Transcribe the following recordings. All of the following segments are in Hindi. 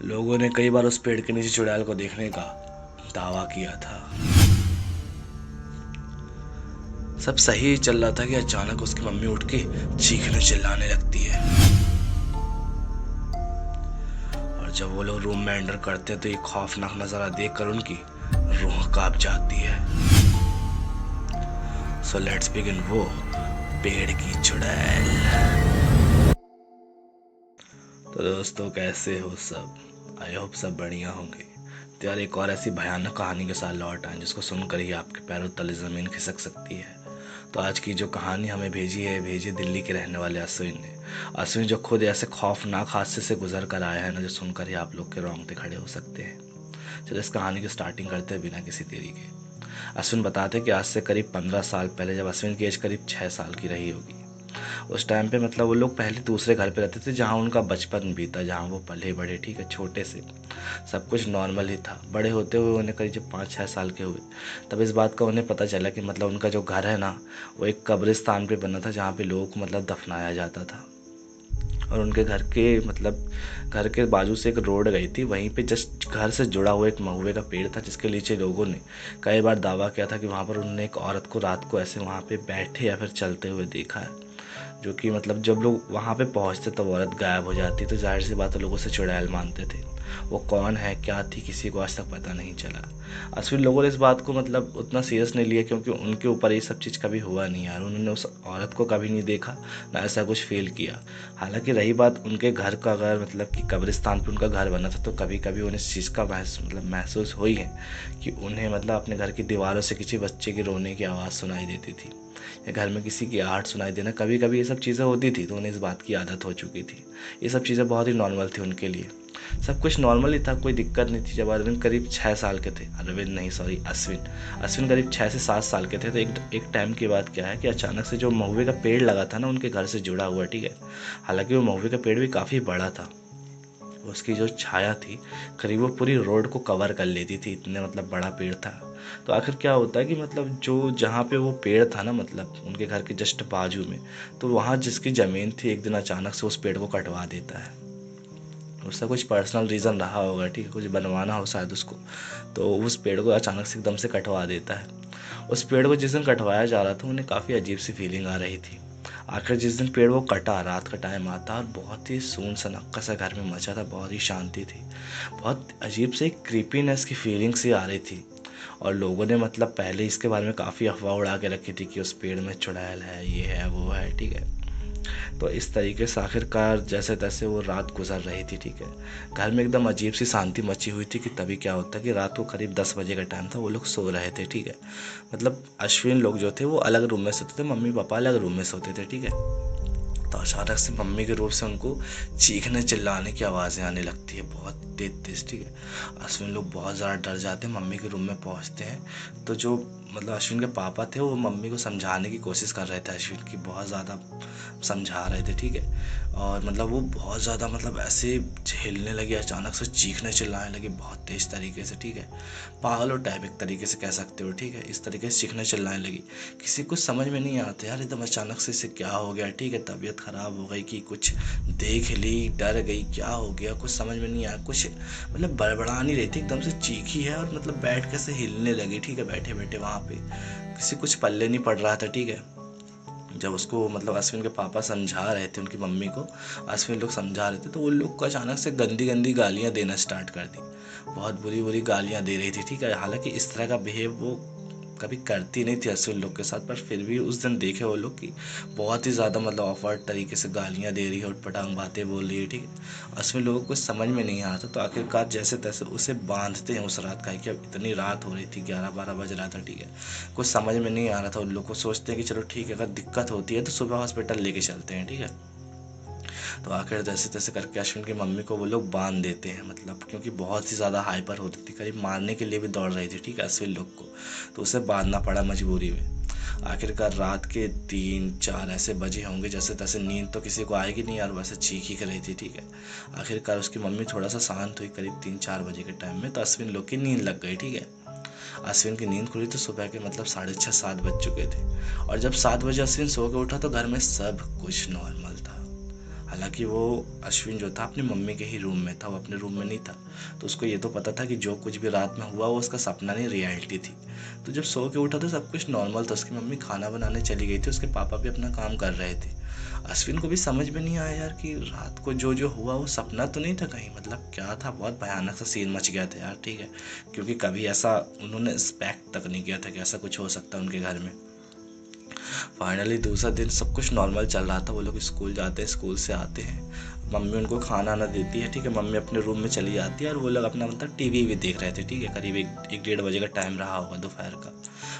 लोगों ने कई बार उस पेड़ के नीचे चुड़ैल को देखने का दावा किया था। सब सही चल रहा था कि अचानक उसकी मम्मी उठ के चीखने चिल्लाने लगती है। और जब वो लोग रूम में एंटर करते हैं तो एक खौफनाक नजारा देखकर उनकी रूह कांप जाती है। So let's begin. वो पेड़ की चुड़ैल। तो दोस्तों, कैसे हो सब? आई होप सब बढ़िया होंगे। तो यार, एक और ऐसी भयानक कहानी के साथ लौट आए जिसको सुनकर ही आपके पैरों तले जमीन खिसक सकती है। तो आज की जो कहानी हमें भेजी दिल्ली के रहने वाले अश्विन ने। अश्विन जो खुद ऐसे खौफनाक हादसे से गुजर कर आया है ना, जो सुनकर ही आप लोग के रोंगटे खड़े हो सकते हैं। चलो इस कहानी की स्टार्टिंग करते हैं बिना किसी देरी के। अश्विन बताते हैं कि आज से करीब 15 साल पहले, जब अश्विन की एज करीब 6 साल की रही होगी, उस टाइम पे मतलब वो लोग पहले दूसरे घर पे रहते थे जहाँ उनका बचपन बीता, जहाँ वो पले बड़े, ठीक है, छोटे से सब कुछ नॉर्मल ही था। बड़े होते हुए उन्हें करीब जब 5-6 साल के हुए, तब इस बात का उन्हें पता चला कि मतलब उनका जो घर है ना, वो एक कब्रिस्तान पे बना था जहाँ पे लोगों को मतलब दफनाया जाता था। और उनके घर के मतलब घर के बाजू से एक रोड गई थी, वहीं पे जस्ट घर से जुड़ा हुआ एक महुए का पेड़ था, जिसके नीचे लोगों ने कई बार दावा किया था कि वहाँ पर उन्होंने एक औरत को रात को ऐसे वहाँ पे बैठे या फिर चलते हुए देखा है। जो कि मतलब जब लोग वहाँ पे पहुँचते तो औरत गायब हो जाती, तो जाहिर सी बात है लोग उसे चुड़ैल मानते थे। वो कौन है, क्या थी, किसी को आज तक पता नहीं चला। अश्विन लोगों ने इस बात को मतलब उतना सीरियस नहीं लिया, क्योंकि उनके ऊपर ये सब चीज़ कभी हुआ नहीं यार। उन्होंने उस औरत को कभी नहीं देखा, ना ऐसा कुछ फील किया। हालांकि रही बात उनके घर का, अगर मतलब कि कब्रिस्तान पे उनका घर बना था, तो कभी कभी उन्हें इस चीज़ का महसूस हुई है कि उन्हें मतलब अपने घर की दीवारों से किसी बच्चे के रोने की आवाज़ सुनाई देती थी, या घर में किसी की आहट सुनाई देना। कभी कभी ये सब चीज़ें होती थी, तो उन्हें इस बात की आदत हो चुकी थी। ये सब चीज़ें बहुत ही नॉर्मल थी उनके लिए। सब कुछ नॉर्मल ही था, कोई दिक्कत नहीं थी। जब अरविंद करीब 6 साल के थे, अरविंद नहीं सॉरी अश्विन अश्विन करीब 6 से 7 साल के थे, तो एक टाइम की बात क्या है कि अचानक से जो महुए का पेड़ लगा था ना उनके घर से जुड़ा हुआ, ठीक है, हालांकि वो महुए का पेड़ भी काफ़ी बड़ा था। उसकी जो छाया थी करीब वो पूरी रोड को कवर कर लेती थी, इतने मतलब बड़ा पेड़ था। तो आखिर क्या होता है कि मतलब जो जहाँ पे वो पेड़ था ना, मतलब उनके घर के जस्ट बाजू में, तो वहाँ जिसकी ज़मीन थी एक दिन अचानक से उस पेड़ को कटवा देता है। उसका कुछ पर्सनल रीज़न रहा होगा, ठीक है, कुछ बनवाना हो शायद उसको, तो उस पेड़ को अचानक से एकदम से कटवा देता है। उस पेड़ को जिस दिन कटवाया जा रहा था उन्हें काफ़ी अजीब सी फीलिंग आ रही थी। आखिर जिस दिन पेड़ वो कटा, रात का टाइम आता और बहुत ही सुन सन्नाटा सा घर में मचा था, बहुत ही शांति थी। बहुत अजीब से क्रीपीनेस की फीलिंग सी आ रही थी। और लोगों ने मतलब पहले इसके बारे में काफ़ी अफवाह उड़ा के रखी थी कि उस पेड़ में चुड़ैल है, ये है, वो है, ठीक है। तो इस तरीके से आखिरकार जैसे तैसे वो रात गुजर रही थी, ठीक है। घर में एकदम अजीब सी शांति मची हुई थी कि तभी क्या होता कि रात को करीब 10 बजे का टाइम था, वो लोग सो रहे थे, ठीक है। मतलब अश्विन लोग जो थे वो अलग रूम में सोते थे, मम्मी पापा अलग रूम में सोते थे, ठीक है। तो अचानक से मम्मी के रूप से उनको चीखने चिल्लाने की आवाज़ें आने लगती है, बहुत तेज तेज, ठीक है। अश्विन लोग बहुत ज़्यादा डर जाते हैं, मम्मी के रूम में पहुंचते हैं तो जो मतलब अश्विन के पापा थे वो मम्मी को समझाने की कोशिश कर रहे थे, अश्विन की बहुत ज़्यादा समझा रहे थे, ठीक है। और मतलब वो बहुत ज़्यादा मतलब ऐसे झेलने लगी, अचानक से चीखने चिल्लाने लगी बहुत तेज़ तरीके से, ठीक है। पागल और टाइप एक तरीके से कह सकते हो, ठीक है। इस तरीके से चीखने चिल्लाने लगी। किसी को समझ में नहीं आता यार एकदम अचानक से इसे क्या हो गया, ठीक है। तबीयत ख़राब हो गई कि कुछ देख ली, डर गई, क्या हो गया, कुछ समझ में नहीं आया। कुछ मतलब बड़बड़ा नहीं रही थी, एकदम से चीखी है और मतलब बैठ के से हिलने लगी, ठीक है, बैठे बैठे वहाँ पे। किसी कुछ पल्ले नहीं पड़ रहा था, ठीक है। जब उसको मतलब अश्विन के पापा समझा रहे थे उनकी मम्मी को, अश्विन लोग समझा रहे थे, तो वो लोग को अचानक से गंदी गंदी गालियाँ देना स्टार्ट कर दी। बहुत बुरी बुरी गालियाँ दे रही थी, ठीक है। हालांकि इस तरह का बिहेव वो कभी करती नहीं थी अश्विन लोग के साथ, पर फिर भी उस दिन देखे वो लोग कि बहुत ही ज़्यादा मतलब ऑफर्ड तरीके से गालियाँ दे रही है और पटांग बातें बोल रही है, ठीक है। अश्विन लोगों को कुछ समझ में नहीं आता, तो आखिरकार जैसे तैसे उसे बांधते हैं उस रात का, कि अब इतनी रात हो रही थी, 11-12 बज रहा था, ठीक है। कुछ समझ में नहीं आ रहा था उन लोग को। सोचते हैं कि चलो ठीक है, अगर दिक्कत होती है तो सुबह हॉस्पिटल लेके चलते हैं, ठीक है। तो आखिर जैसे तैसे करके अश्विन की मम्मी को वो लोग बांध देते हैं, मतलब क्योंकि बहुत ही ज़्यादा हाइपर होती थी, करीब मारने के लिए भी दौड़ रही थी, ठीक है, अश्विन लोग को। तो उसे बांधना पड़ा मजबूरी में। आखिरकार रात के 3-4 ऐसे बजे होंगे, जैसे तैसे नींद तो किसी को आएगी नहीं यार, वैसे चीख ही कर रही थी, ठीक है। आखिरकार उसकी मम्मी थोड़ा सा शांत हुई करीब 3-4 बजे के टाइम में, तो अश्विन लोग की नींद लग गई, ठीक है। अश्विन की नींद खुली तो सुबह के मतलब 6:30-7 बज चुके थे। और जब 7 बजे अश्विन सो के उठा तो घर में सब कुछ नॉर्मल था। हालांकि वो अश्विन जो था अपनी मम्मी के ही रूम में था, वो अपने रूम में नहीं था। तो उसको ये तो पता था कि जो कुछ भी रात में हुआ वो उसका सपना नहीं, रियलिटी थी। तो जब सो के उठा तो सब कुछ नॉर्मल था। उसकी मम्मी खाना बनाने चली गई थी, उसके पापा भी अपना काम कर रहे थे। अश्विन को भी समझ में नहीं आया यार कि रात को जो जो हुआ वो सपना तो नहीं था कहीं, मतलब क्या था। बहुत भयानक सा सीन मच गया था यार, ठीक है, क्योंकि कभी ऐसा उन्होंने एक्सपेक्ट तक नहीं किया था कि ऐसा कुछ हो सकता है उनके घर में। फाइनली दूसरा दिन सब कुछ नॉर्मल चल रहा था। वो लोग स्कूल जाते हैं, स्कूल से आते हैं, मम्मी उनको खाना आना देती है, ठीक है, मम्मी अपने रूम में चली जाती है और वो लोग अपना मतलब टीवी भी देख रहे थे, ठीक है, करीब एक डेढ़ बजे का टाइम रहा होगा दोपहर का।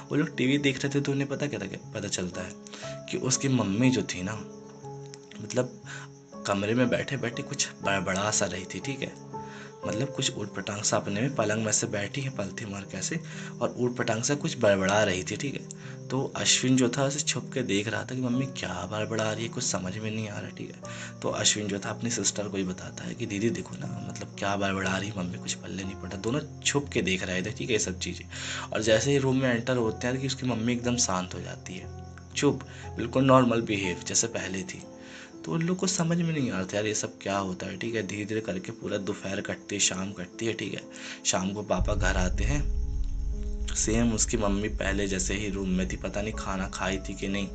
वो लोग टीवी देख रहे थे तो उन्हें पता चलता है कि उसकी मम्मी जो थी ना, मतलब कमरे में बैठे बैठे कुछ बड़बड़ा सा रही थी, ठीक है, मतलब कुछ ऊट पटांग सा अपने में पलंग में से बैठी है पलथी मार कैसे, और ऊट पटांग सा कुछ बड़बड़ा रही थी, ठीक है। तो अश्विन जो था उसे छुप के देख रहा था कि मम्मी क्या बड़बड़ा रही है, कुछ समझ में नहीं आ रहा, ठीक है। तो अश्विन जो था अपनी सिस्टर को ही बताता है कि दीदी देखो ना, मतलब क्या बड़बड़ा रही मम्मी, कुछ पल्ले नहीं पड़ा। दोनों छुप के देख रहे थे, ठीक है, ये सब चीज़ें। और जैसे ही रूम में एंटर होते हैं कि उसकी मम्मी एकदम शांत हो जाती है, चुप, बिल्कुल नॉर्मल बिहेव जैसे पहले थी। तो उन लोग को समझ में नहीं आता यार ये सब क्या होता है, ठीक है। धीरे धीरे करके पूरा दोपहर कटती है, शाम कटती है, ठीक है। शाम को पापा घर आते हैं, सेम उसकी मम्मी पहले जैसे ही रूम में थी, पता नहीं खाना खाई थी कि नहीं,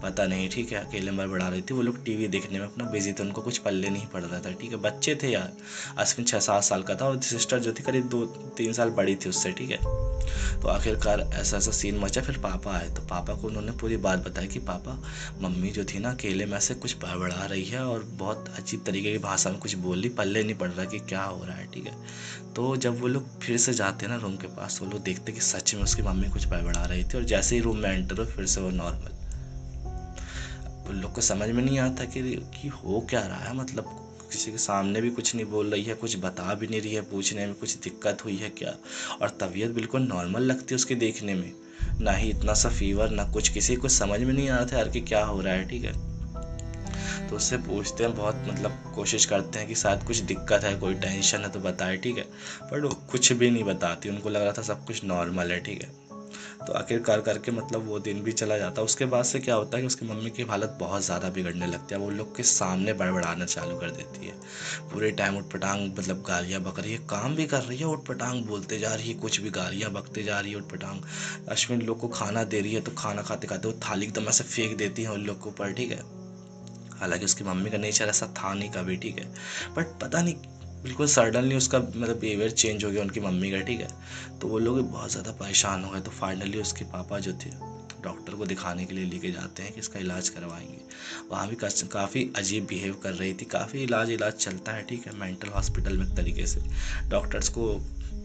पता नहीं, ठीक है, अकेले में बड़ा रही थी। वो लोग टीवी देखने में अपना बिजी थे, उनको कुछ पल्ले नहीं पड़ रहा था, ठीक है, बच्चे थे यार। अश्विन 6-7 साल का था और सिस्टर जो थी करीब 2-3 साल बड़ी थी उससे, ठीक है। तो आखिरकार ऐसा ऐसा सीन मचा। फिर पापा आए तो पापा को उन्होंने पूरी बात बताई कि पापा मम्मी जो थी ना अकेले में से कुछ बड़बड़ा रही है और बहुत अजीब तरीके की भाषा में कुछ बोल रही, पल्ले नहीं पड़ रहा कि क्या हो रहा है, ठीक है। तो जब वो लोग फिर से जाते हैं ना रूम के पास, वो लोग देखते कि सच में उसकी मम्मी कुछ बड़बड़ा रही थी, और जैसे ही रूम में एंटर हो फिर से वो नॉर्मल। उन लोग को समझ में नहीं आता कि हो क्या रहा है, मतलब किसी के सामने भी कुछ नहीं बोल रही है, कुछ बता भी नहीं रही है, पूछने में कुछ दिक्कत हुई है क्या, और तबीयत बिल्कुल नॉर्मल लगती है उसके देखने में, ना ही इतना सा फीवर ना कुछ। किसी को समझ में नहीं आ रहा था यार कि क्या हो रहा है, ठीक है। तो उससे पूछते हैं, बहुत मतलब कोशिश करते हैं कि शायद कुछ दिक्कत है, कोई टेंशन है तो बताए, ठीक है, पर वो कुछ भी नहीं बताती, उनको लग रहा था सब कुछ नॉर्मल है, ठीक है। तो आखिरकार करके मतलब वो दिन भी चला जाता है। उसके बाद से क्या होता है कि उसकी मम्मी की हालत बहुत ज़्यादा बिगड़ने लगती है, वो लोग के सामने बड़बड़ाना चालू कर देती है पूरे टाइम, उटपटांग मतलब गालियाँ बक रही है, काम भी कर रही है, उटपटांग बोलते जा रही है, कुछ भी गालियाँ बकते जा रही है उटपटांग। अश्विन लोग को खाना दे रही है तो खाना खाते खाते वो थाली एकदम ऐसे फेंक देती है उन लोग के ऊपर, ठीक है। हालांकि उसकी मम्मी का नेचर ऐसा था नहीं कभी, ठीक है, बट पता नहीं बिल्कुल सडनली उसका मतलब बिहेवियर चेंज हो गया उनकी मम्मी का, ठीक है। तो वो लोग बहुत ज़्यादा परेशान हो गए। तो फाइनली उसके पापा जो थे डॉक्टर को दिखाने के लिए लेके जाते हैं कि इसका इलाज करवाएंगे। वहाँ भी काफ़ी अजीब बिहेव कर रही थी, काफ़ी इलाज चलता है, ठीक है, मेंटल हॉस्पिटल में एक तरीके से। डॉक्टर्स को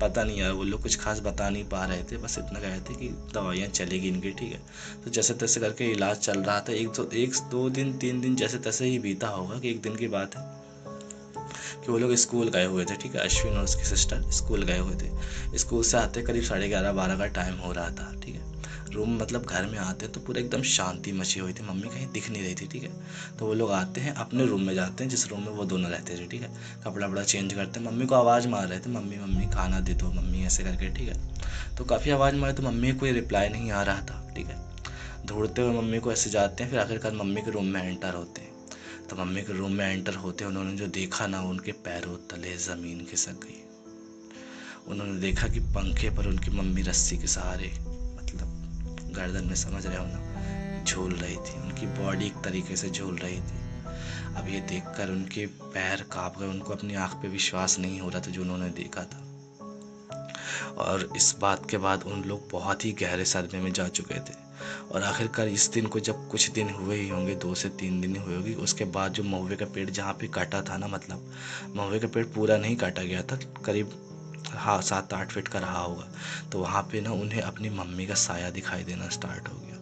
पता नहीं यार, वो लोग कुछ खास बता नहीं पा रहे थे, बस इतना कहे थे कि दवाइयाँ चलेगी इनकी, ठीक है। तो जैसे तैसे करके इलाज चल रहा था। एक दो दिन 3 दिन जैसे तैसे ही बीता होगा कि एक दिन की बात है कि वो लोग स्कूल गए हुए थे, ठीक है, अश्विन और उसकी सिस्टर स्कूल गए हुए थे। स्कूल से आते करीब 11:30-12 का टाइम हो रहा था, ठीक है। रूम मतलब घर में आते तो पूरा एकदम शांति मची हुई थी, मम्मी कहीं दिख नहीं रही थी, ठीक है। तो वो लोग आते हैं अपने रूम में, जाते हैं जिस रूम में वो दोनों रहते थे, ठीक है, कपड़ा वपड़ा चेंज करते हैं। मम्मी को आवाज़ मार रहे थे, मम्मी मम्मी खाना दे दो मम्मी, ऐसे करके, ठीक है। तो काफ़ी आवाज़ मारे तो मम्मी को कोई रिप्लाई नहीं आ रहा था, ठीक है। ढूंढते हुए मम्मी को ऐसे जाते हैं, फिर आखिरकार मम्मी के रूम में एंटर होते हैं। तो मम्मी के रूम में एंटर होते उन्होंने जो देखा ना, उनके पैरों तले ज़मीन खिसक गई। उन्होंने देखा कि पंखे पर उनकी मम्मी रस्सी के सहारे, मतलब गर्दन में समझ रहे हो ना, झूल रही थी, उनकी बॉडी एक तरीके से झूल रही थी। अब ये देखकर उनके पैर कांप गए, उनको अपनी आंख पे विश्वास नहीं हो रहा था जो उन्होंने देखा था। और इस बात के बाद उन लोग बहुत ही गहरे सदमे में जा चुके थे। और आखिरकार इस दिन को जब कुछ दिन हुए ही होंगे, 2 से 3 दिन हुए होगी, उसके बाद जो महुए का पेड़ जहाँ पे काटा था ना, मतलब महुए का पेड़ पूरा नहीं काटा गया था, करीब हाँ 7-8 फीट का रहा होगा। तो वहाँ पे ना उन्हें अपनी मम्मी का साया दिखाई देना स्टार्ट हो गया।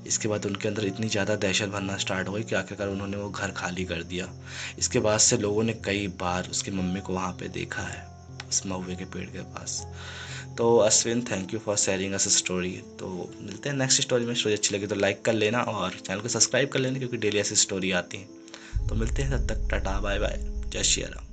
इसके बाद उनके अंदर इतनी ज़्यादा दहशत भरना स्टार्ट हो गई कि आखिरकार उन्होंने वो घर खाली कर दिया। इसके बाद से लोगों ने कई बार उसकी मम्मी को वहाँ पे देखा है, उस महुए के पेड़ के पास। तो Ashwin, thank you for sharing us story. तो मिलते हैं नेक्स्ट स्टोरी में। स्टोरी अच्छी लगी तो लाइक कर लेना और चैनल को सब्सक्राइब कर लेना, क्योंकि डेली ऐसी स्टोरी आती हैं। तो मिलते हैं, तब तक टाटा बाय बाय, जय श्री राम।